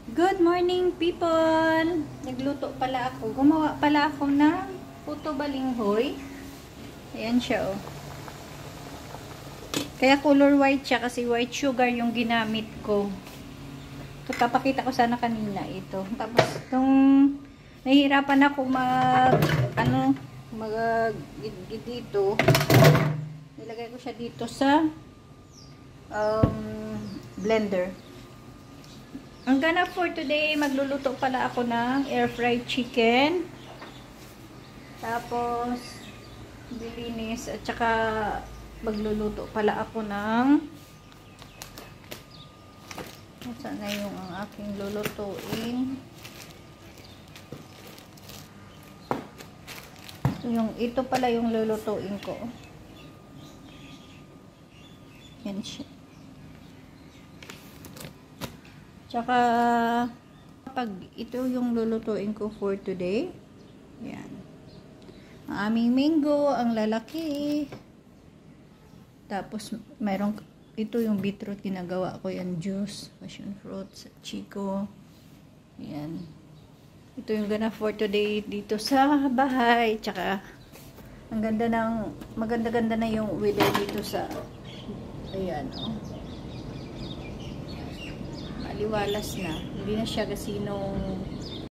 Good morning, people! Nagluto pala ako. Gumawa pala ako ng puto balinghoy. Ayan siya, oh. Kaya color white siya kasi white sugar yung ginamit ko. So, papakita ko sana kanina ito. Tapos, itong nahihirapan ako dito. Nilagay ko siya dito sa blender. Ang ganap for today, magluluto pala ako ng air fried chicken. Tapos, bilinis. At saka, magluluto pala ako ng saan na yung ang aking lulutuin. Ito pala yung lulutuin ko. Yan siya. Tsaka, pag ito yung lulutuin ko for today. Yan. Ang aming mango, ang lalaki. Tapos, ito yung beetroot, ginagawa ko yan, juice, passion fruits, chico. Yan. Ito yung gana for today dito sa bahay. Tsaka, maganda-ganda na yung weather dito sa, ayan, oh. Maliwalas na. Hindi na siya gasinong